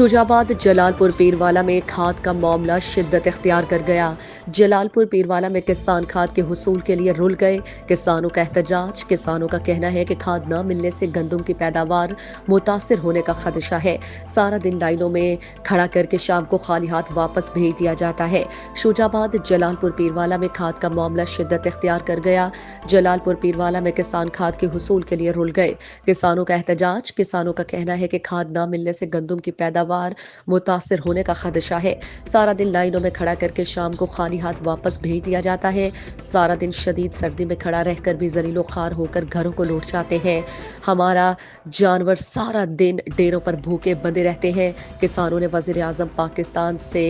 شجاباد جلالپور پیروالا میں کھاد کا معاملہ شدت اختیار کر گیا۔ جلالپور پیروالا میں کسان کھاد کے حصول کے لیے رل گئے۔ کسانوں کا احتجاج۔ کسانوں کا کہنا ہے کہ کھاد نہ ملنے سے گندم کی پیداوار متاثر ہونے کا خدشہ ہے۔ سارا دن لائنوں میں کھڑا کر کے شام کو خالی ہاتھ واپس بھیج دیا جاتا ہے۔ شجاباد جلالپور پیروالا میں کھاد کا معاملہ شدت اختیار کر گیا۔ جلالپور پیروالا میں کسان کھاد کے حصول کے لیے رل گئے۔ کسانوں کا احتجاج۔ کسانوں کا کہنا ہے کہ کھاد نہ ملنے سے گندم کی پیداوار متاثر ہونے کا خدشہ ہے۔ سارا دن لائنوں میں کھڑا کر کے شام کو خالی ہاتھ واپس بھیج دیا جاتا ہے۔ سارا دن شدید سردی میں کھڑا رہ کر بھی ذلیل و خوار ہو کر گھروں کو لوٹ جاتے ہیں۔ ہمارا جانور سارا دن ڈیروں پر بھوکے بندے رہتے ہیں۔ کسانوں نے وزیر اعظم پاکستان سے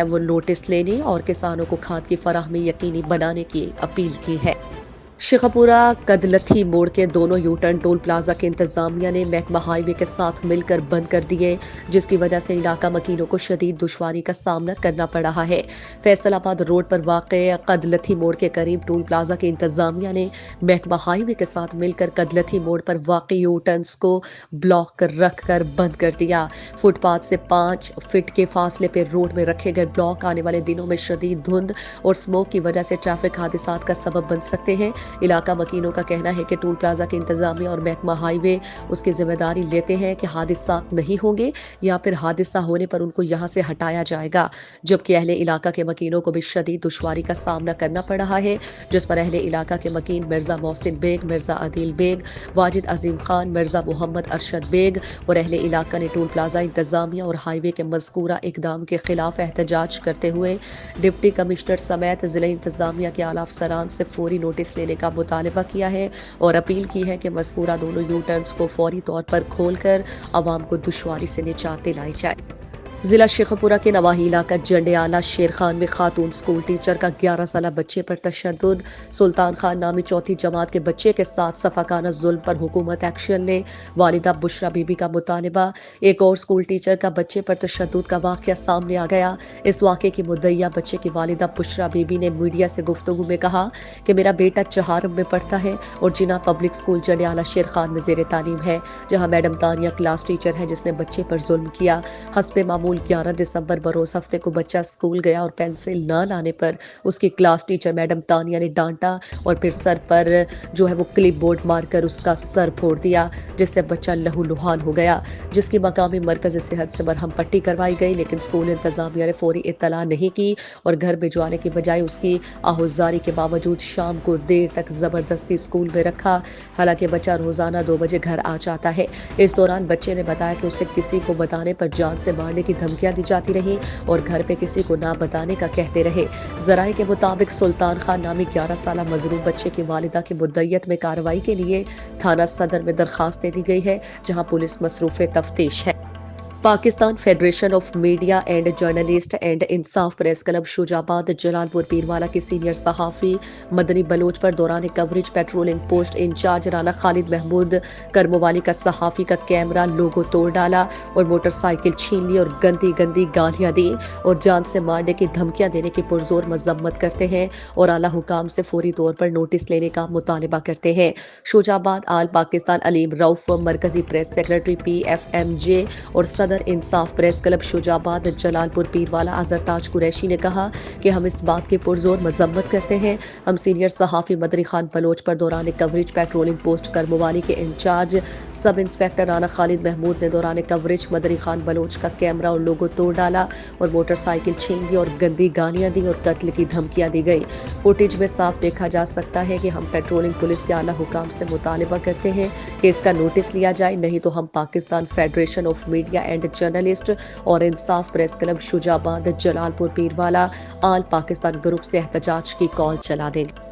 وہ نوٹس لینے اور کسانوں کو کھاد کی فراہمی یقینی بنانے کی اپیل کی ہے۔ شیخوپورہ کدلتھی موڑ کے دونوں یو ٹرن ٹول پلازا کے انتظامیہ نے محکمہ ہائی وے کے ساتھ مل کر بند کر دیے، جس کی وجہ سے علاقہ مکینوں کو شدید دشواری کا سامنا کرنا پڑ رہا ہے۔ فیصل آباد روڈ پر واقع کدلتھی موڑ کے قریب ٹول پلازا کی انتظامیہ نے محکمہ ہائی وے کے ساتھ مل کر کدلتھی موڑ پر واقع یو ٹرنز کو بلاک کر رکھ کر بند کر دیا۔ فٹ پاتھ سے 5 فٹ کے فاصلے پہ روڈ میں رکھے گئے بلاک آنے والے دنوں میں شدید دھند اور اسموک کی وجہ سے ٹریفک حادثات کا سبب بن سکتے ہیں۔ علاقہ مکینوں کا کہنا ہے کہ ٹول پلازا کے انتظامیہ اور محکمہ ہائی وے اس کی ذمہ داری لیتے ہیں کہ حادثات نہیں ہوں گے یا پھر حادثہ ہونے پر ان کو یہاں سے ہٹایا جائے گا، جبکہ اہل علاقہ کے مکینوں کو بھی شدید دشواری کا سامنا کرنا پڑ رہا ہے، جس پر اہل علاقہ کے مکین مرزا محسن بیگ، مرزا عدیل بیگ، واجد عظیم خان، مرزا محمد ارشد بیگ اور اہل علاقہ نے ٹول پلازا انتظامیہ اور ہائی وے کے مذکورہ اقدام کے خلاف احتجاج کرتے ہوئے ڈپٹی کمشنر سمیت ضلع انتظامیہ کے اعلیٰ افسران سے فوری نوٹس لینے کا مطالبہ کیا ہے اور اپیل کی ہے کہ مذکورہ دونوں یو ٹرنز کو فوری طور پر کھول کر عوام کو دشواری سے نجات دلائی جائے۔ ضلع شیخوپورہ کے نواحی علاقہ جنڈیالہ شیر خان میں خاتون سکول ٹیچر کا 11 سالہ بچے پر تشدد۔ سلطان خان نامی چوتھی جماعت کے بچے کے ساتھ صفاقانہ ظلم پر حکومت ایکشن لے، والدہ بشرا بی بی کا مطالبہ۔ ایک اور سکول ٹیچر کا بچے پر تشدد کا واقعہ سامنے آ گیا۔ اس واقعے کی مدعیہ بچے کی والدہ بشرا بی بی نے میڈیا سے گفتگو میں کہا کہ میرا بیٹا چہارم میں پڑھتا ہے اور جناح پبلک سکول جنڈیالہ شیر خان میں زیر تعلیم ہے، جہاں میڈم تانیہ کلاس ٹیچر ہے جس نے بچے پر ظلم کیا۔ حسب معمول 11 دسمبر بروز ہفتے کو بچہ اسکول گیا اور پینسل نہ لانے پر اس کی کلاس ٹیچر میڈم تانیہ نے ڈانٹا اور پھر سر پر وہ کلپ بورڈ مار کر اس کا سر پھوڑ دیا، جس سے بچہ لہو لہان ہو گیا، جس کی مقامی مرکز صحت سے مرہم پٹی کروائی گئی، لیکن اسکول انتظامیہ نے فوری اطلاع نہیں کی اور گھر بھجوانے کی بجائے اس کی آہوزاری کے باوجود شام کو دیر تک زبردستی اسکول میں رکھا۔ حالانکہ بچہ روزانہ 2 بجے گھر آ جاتا ہے۔ اس دوران بچے نے بتایا کہ اسے کسی کو بتانے پر جان سے مارنے کی دھمکیاں دی جاتی رہی اور گھر پہ کسی کو نہ بتانے کا کہتے رہے۔ ذرائع کے مطابق سلطان خان نامی 11 سالہ مظلوم بچے کی والدہ کی مدعیت میں کارروائی کے لیے تھانہ صدر میں درخواست دے دی گئی ہے، جہاں پولیس مصروف تفتیش ہے۔ Pakistan federation of media and journalist and Insaf press club Shujabad Jalalpur Pirwala کی سینئر صحافی مدنی بلوچ پر دوران coverage patrolling post incharge Rana Khalid Mahmood Karamwali کا صحافی کا کیمرہ لوگو توڑ ڈالا اور موٹر سائیکل چھین لی اور گندی گندی گالیاں دی اور جان سے مارنے کی دھمکیاں دینے کی پرزور مذمت کرتے ہیں اور اعلیٰ حکام سے فوری طور پر نوٹس لینے کا مطالبہ کرتے ہیں۔ شجاباد آل پاکستان علیم رؤف مرکزی پریس سیکرٹری PFMJ اور صدر انصاف پریس کلب شجاباد جلالپور پیروالا اظہر تاج قریشی نے کہا کہ ہم اس بات کی پرزور مذمت کرتے ہیں۔ ہم سینئر صحافی مدنی خان بلوچ پر دوران کوریج پیٹرولنگ پوسٹ کرموالی کے انچارج سب انسپکٹر رانا خالد محمود نے دوران کوریج مدنی خان بلوچ کا کیمرہ اور لوگو توڑ ڈالا اور موٹر سائیکل چھین لی اور گندی گالیاں دی اور قتل کی دھمکیاں دی گئی۔ فوٹیج میں صاف دیکھا جا سکتا ہے کہ ہم پیٹرولنگ پولیس کے اعلیٰ حکام سے مطالبہ کرتے ہیں کہ اس کا نوٹس لیا جائے، نہیں تو ہم Pakistan federation of media and journalist اور انصاف پریس کلب شجاباد جلالپور پیروالا آل پاکستان گروپ سے احتجاج کی کال چلا دیں گے۔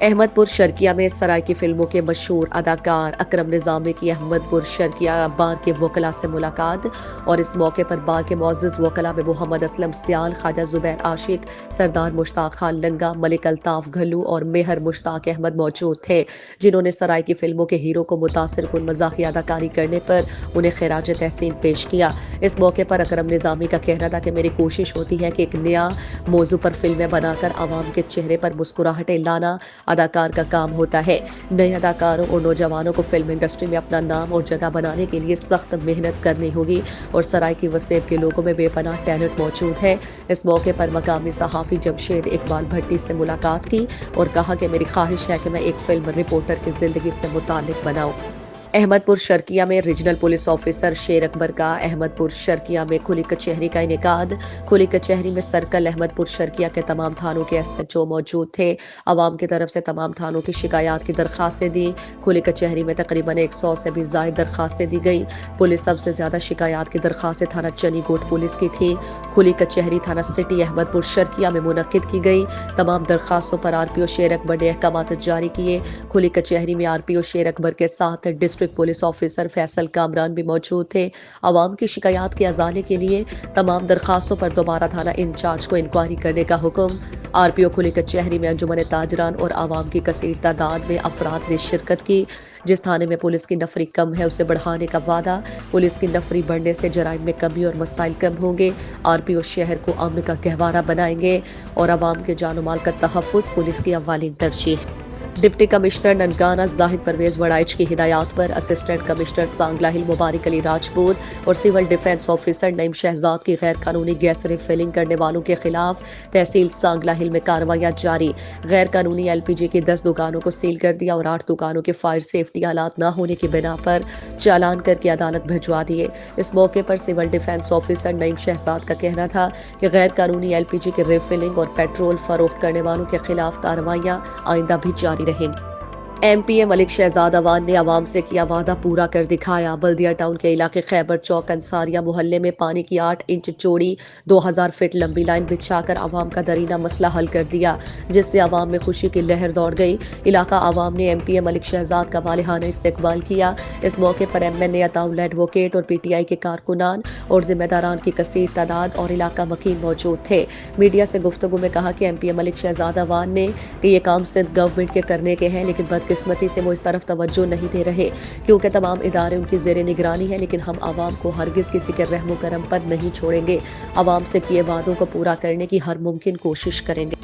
احمد پور شرقیہ میں سرائیکی فلموں کے مشہور اداکار اکرم نظامی کی احمد پور شرقیہ بار کے وکلاء سے ملاقات اور اس موقع پر بار کے معزز وکلاء میں محمد اسلم سیال، خواجہ زبیر عاشق، سردار مشتاق خان لنگا، ملک الطاف گھلو اور مہر مشتاق احمد موجود تھے، جنہوں نے سرائیکی فلموں کے ہیرو کو متاثر کن مزاحیہ اداکاری کرنے پر انہیں خراج تحسین پیش کیا۔ اس موقع پر اکرم نظامی کا کہنا تھا کہ میری کوشش ہوتی ہے کہ ایک نیا موضوع پر فلمیں بنا کر عوام کے چہرے پر مسکراہٹیں لانا، اداکار کا کام ہوتا ہے۔ نئے اداکاروں اور نوجوانوں کو فلم انڈسٹری میں اپنا نام اور جگہ بنانے کے لیے سخت محنت کرنی ہوگی اور سرائیکی وسیب کے لوگوں میں بے پناہ ٹیلنٹ موجود ہے۔ اس موقع پر مقامی صحافی جمشید اقبال بھٹی سے ملاقات کی اور کہا کہ میری خواہش ہے کہ میں ایک فلم رپورٹر کی زندگی سے متعلق بناؤں۔ احمد پور شرقیہ میں ریجنل پولیس آفیسر شیر اکبر کا احمد پور شرقیہ میں کھلی کچہری کا انعقاد۔ کھلی کچہری میں سرکل احمد پور شرقیہ کے تمام تھانوں کے SHO موجود تھے۔ عوام کی طرف سے تمام تھانوں کی شکایات کی درخواستیں دی۔ کھلی کچہری میں تقریباً 100 سے بھی زائد درخواستیں دی گئی۔ پولیس سب سے زیادہ شکایات کی درخواستیں تھانہ چنی گوٹ پولیس کی تھی۔ کھلی کچہری تھانہ سٹی احمد پور شرقیہ میں منعقد کی گئی۔ تمام درخواستوں پر RPO شیر اکبر نے احکامات جاری کیے۔ کھلی کچہری میں RPO شیر اکبر کے ساتھ district police officer Faisal Kamran بھی موجود تھے۔ عوام کی شکایات کے ازالے کے لیے تمام درخواستوں پر دوبارہ تھانہ انچارج کو انکوائری کرنے کا حکم۔ RPO کھلی کچہری میں انجمن تاجران اور عوام کی کثیر تعداد میں افراد نے شرکت کی۔ جس تھانے میں پولیس کی نفری کم ہے اسے بڑھانے کا وعدہ۔ پولیس کی نفری بڑھنے سے جرائم میں کمی اور مسائل کم ہوں گے۔ RPO شہر کو امن کا گہوارہ بنائیں گے اور عوام کے جان و مال کا تحفظ پولیس کی اولین ترجیح۔ ڈپٹی کمشنر ننکانہ زاہد پرویز وڑائچ کی ہدایات پر اسسٹنٹ کمشنر سانگلہ ہل مبارک علی راجپوت اور سول ڈیفنس آفیسر نعیم شہزاد کی غیر قانونی گیس ریفلنگ کرنے والوں کے خلاف تحصیل سانگلہ ہل میں کارروائیاں جاری۔ غیر قانونی LPG کی 10 دکانوں کو سیل کر دیا اور 8 دکانوں کے فائر سیفٹی آلات نہ ہونے کی بنا پر چالان کر کے عدالت بھجوا دیے۔ اس موقع پر سول ڈیفنس آفیسر نعیم شہزاد کا کہنا تھا کہ غیر قانونی LPG کی ریفلنگ اور پیٹرول فروخت کرنے والوں کے خلاف کارروائیاں آئندہ بھی جاری رہیں گی۔ MPA ملک شہزاد اوان نے عوام سے کیا وعدہ پورا کر دکھایا۔ بلدیہ ٹاؤن کے علاقے خیبر چوک انصاریہ محلے میں پانی کی 8 انچ چوڑی 2000 فٹ لمبی لائن بچھا کر عوام کا درینہ مسئلہ حل کر دیا، جس سے عوام میں خوشی کی لہر دوڑ گئی۔ علاقہ عوام نے MPA ملک شہزاد کا والہانہ استقبال کیا۔ اس موقع پر MNA عطاءاللہ ایڈوکیٹ اور PTI کے کارکنان اور ذمہ داران کی کثیر تعداد اور علاقہ مکین موجود تھے۔ میڈیا سے گفتگو میں کہا کہ MPA ملک شہزاد اوان نے کہ یہ کام سندھ گورنمنٹ کے کرنے کے ہیں، لیکن بدقسمتی سے وہ اس طرف توجہ نہیں دے رہے کیونکہ تمام ادارے ان کی زیر نگرانی ہیں، لیکن ہم عوام کو ہرگز کسی کے رحم و کرم پر نہیں چھوڑیں گے۔ عوام سے کیے وعدوں کو پورا کرنے کی ہر ممکن کوشش کریں گے۔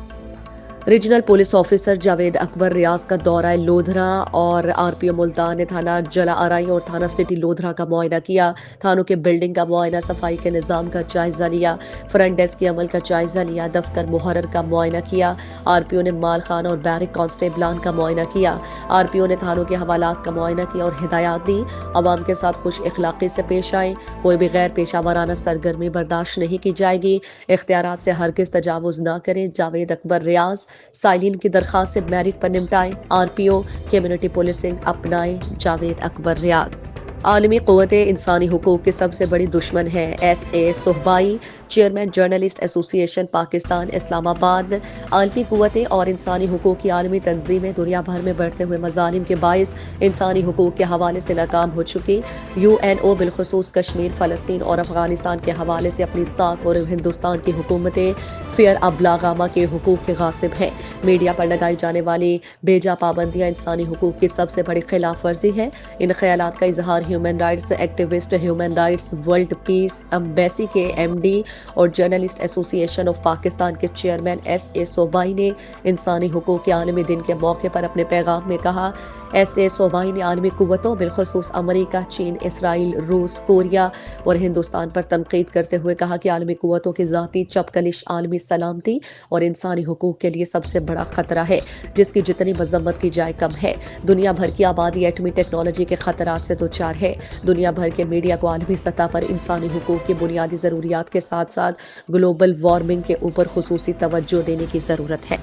ریجنل پولیس آفیسر جاوید اکبر ریاض کا دورہ لودھرا اور RPO ملتان نے تھانہ جلا آرائی اور تھانہ سٹی لودھرا کا معائنہ کیا۔ تھانوں کے بلڈنگ کا معائنہ، صفائی کے نظام کا جائزہ لیا، فرنٹ ڈیسک کے عمل کا جائزہ لیا، دفتر محرر کا معائنہ کیا۔ RPO نے مال خانہ اور بیرک کانسٹیبلان کا معائنہ کیا۔ RPO نے تھانوں کے حوالات کا معائنہ کیا اور ہدایات دی۔ عوام کے ساتھ خوش اخلاقی سے پیش آئے، کوئی بھی غیر پیشہ ورانہ سرگرمی برداشت نہیں کی جائے گی، اختیارات سے ہرگز تجاوز نہ کریں۔ جاوید اکبر ریاض سائلین کی درخواست سے میرٹ پر نمٹائے، RPO کمیونٹی پولیسنگ اپنائے۔ جاوید اکبر ریاض عالمی قوتیں انسانی حقوق کی سب سے بڑی دشمن ہے۔ SA صہبائی چیئرمین جرنلسٹ ایسوسی ایشن پاکستان اسلام آباد۔ عالمی قوتیں اور انسانی حقوق کی عالمی تنظیمیں دنیا بھر میں بڑھتے ہوئے مظالم کے باعث انسانی حقوق کے حوالے سے ناکام ہو چکی۔ UNO بالخصوص کشمیر، فلسطین اور افغانستان کے حوالے سے اپنی ساکھ اور ہندوستان کی حکومتیں فیئر ابلاغامہ کے حقوق کے غاصب ہیں۔ میڈیا پر لگائی جانے والی بیجا پابندیاں انسانی حقوق کی سب سے بڑی خلاف ورزی ہے۔ ان خیالات کا اظہار human rights activist, human rights world peace embassy کے MD اور جرنلسٹ ایسوسی ایشن آف پاکستان کے چیئرمین SA صوبائی نے انسانی حقوق کے عالمی دن کے موقع پر اپنے پیغام میں کہا۔ SA صوبائی نے عالمی قوتوں بالخصوص امریکہ، چین، اسرائیل، روس، کوریا اور ہندوستان پر تنقید کرتے ہوئے کہا کہ عالمی قوتوں کی ذاتی چپکلش عالمی سلامتی اور انسانی حقوق کے لیے سب سے بڑا خطرہ ہے، جس کی جتنی مذمت کی جائے کم ہے۔ دنیا بھر کی آبادی ایٹمی ٹیکنالوجی کے خطرات سے دوچار ہے۔ دنیا بھر کے میڈیا کو عالمی سطح پر انسانی حقوق کی بنیادی ضروریات کے ساتھ ساتھ گلوبل وارمنگ کے اوپر خصوصی توجہ دینے کی ضرورت ہے۔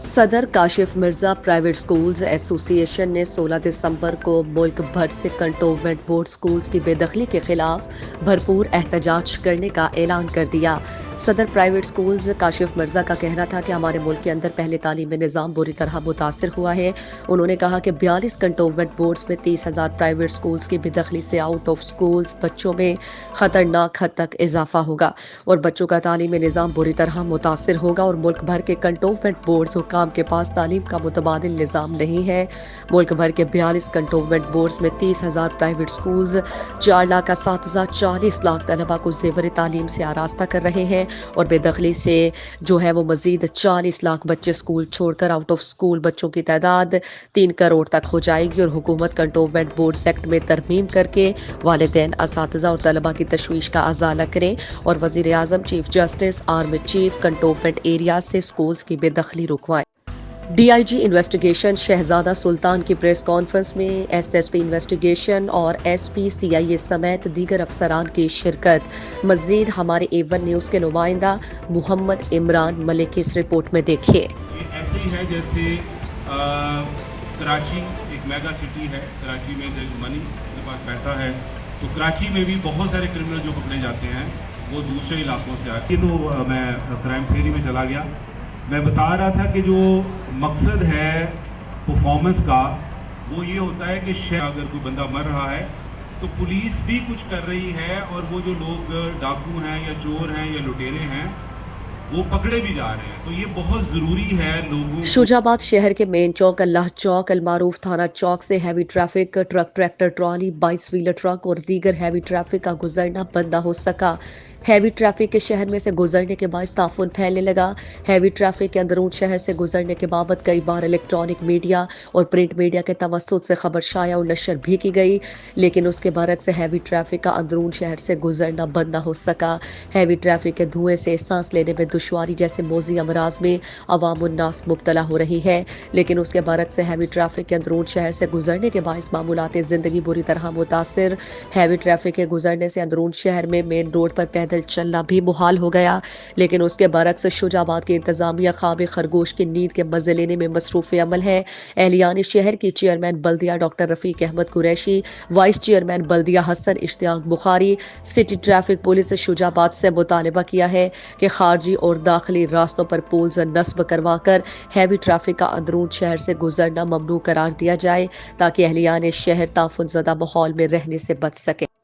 صدر کاشف مرزا پرائیویٹ سکولز ایسوسی ایشن نے 16 دسمبر کو ملک بھر سے کنٹونمنٹ بورڈ سکولز کی بے دخلی کے خلاف بھرپور احتجاج کرنے کا اعلان کر دیا۔ صدر پرائیویٹ سکولز کاشف مرزا کا کہنا تھا کہ ہمارے ملک کے اندر پہلے تعلیمی نظام بری طرح متاثر ہوا ہے۔ انہوں نے کہا کہ 42 کنٹونمنٹ بورڈز میں 30,000 پرائیویٹ سکولز کی بے دخلی سے آؤٹ آف سکولز بچوں میں خطرناک حد تک اضافہ ہوگا اور بچوں کا تعلیمی نظام بری طرح متاثر ہوگا اور ملک بھر کے کنٹونمنٹ بورڈز حکام کے پاس تعلیم کا متبادل نظام نہیں ہے۔ ملک بھر کے 42 کنٹونمنٹ بورڈز میں 30,000 پرائیویٹ سکولز 4,07,000 40 لاکھ طلبہ کو زیور تعلیم سے آراستہ کر رہے ہیں، اور بے دخلی سے جو ہے وہ مزید 40 لاکھ بچے اسکول چھوڑ کر آؤٹ آف اسکول بچوں کی تعداد 3 کروڑ تک ہو جائے گی، اور حکومت کنٹونمنٹ بورڈز ایکٹ میں ترمیم کر کے والدین، اساتذہ اور طلبہ کی تشویش کا ازالہ کریں، اور وزیر اعظم، chief justice, army chief cantonment areas سے اسکولز کی بے دخلی رکوائیں۔ ڈی آئی جی انویسٹیگیشن شہزادہ سلطان کی پریس کانفرنس میں ایس ایس پی انویسٹیگیشن اور ایس پی سی آئی اے سمیت دیگر افسران کی شرکت۔ مزید ہمارے A1 نیوز کے نمائندہ محمد عمران ملک کی اس رپورٹ میں دیکھیے۔ یہ ایسے ہی ہے جیسے کراچی ایک میگا سٹی ہے، کراچی میں منی کے پاس پیسہ ہے، تو کراچی میں بھی بہت سارے کرمنل جو پکڑے جاتے ہیں وہ دوسرے علاقوں سے آتے ہیں۔ تو میں کرائم تھیوری میں چلا گیا، میں بتا رہا تھا کہ جو مقصد ہے پرفارمنس کا وہ یہ ہوتا ہے کہ اگر کوئی بندہ مر رہا ہے تو پولیس بھی کچھ کر رہی ہے، اور وہ جو لوگ ڈاکو ہیں یا چور ہیں یا لٹیرے ہیں وہ پکڑے بھی جا رہے ہیں، تو یہ بہت ضروری ہے لوگوں کو۔ شجاع آباد شہر کے مین چوک اللہ چوک المعروف تھانہ چوک سے heavy traffic, truck, tractor, trolley, 22 wheeler truck اور دیگر ہیوی ٹریفک کا گزرنا بند نہ ہو سکا۔ ہیوی ٹریفک کے شہر میں سے گزرنے کے باعث تعفن پھیلنے لگا۔ ہیوی ٹریفک کے اندرون شہر سے گزرنے کے بابت کئی بار الیکٹرانک میڈیا اور پرنٹ میڈیا کے توسط سے خبر شائع اور نشر بھی کی گئی، لیکن اس کے برعکس ہیوی ٹریفک کا اندرون شہر سے گزرنا بند نہ ہو سکا۔ ہیوی ٹریفک کے دھوئیں سے سانس لینے میں دشواری جیسے موذی امراض میں عوام الناس مبتلا ہو رہی ہے، لیکن اس کے برعکس ہیوی ٹریفک کے اندرون شہر سے گزرنے کے باعث معمولات زندگی بری طرح متاثر۔ ہیوی ٹریفک کے گزرنے سے اندرون شہر میں مین روڈ پر پیدل چلنا بھی محال ہو گیا، لیکن اس کے برعکس شجاع آباد کی انتظامیہ خواب خرگوش کی نیند کے مزے لینے میں مصروف عمل ہے۔ اہلیان شہر کی چیئرمین بلدیہ ڈاکٹر رفیق احمد قریشی، وائس چیئرمین بلدیہ حسن اشتیاق بخاری، سٹی ٹریفک پولیس شجاع آباد سے مطالبہ کیا ہے کہ خارجی اور داخلی راستوں پر پولز نصب کروا کر ہیوی ٹریفک کا اندرون شہر سے گزرنا ممنوع قرار دیا جائے، تاکہ اہلیان شہر تعفن زدہ ماحول میں رہنے سے بچ سکیں۔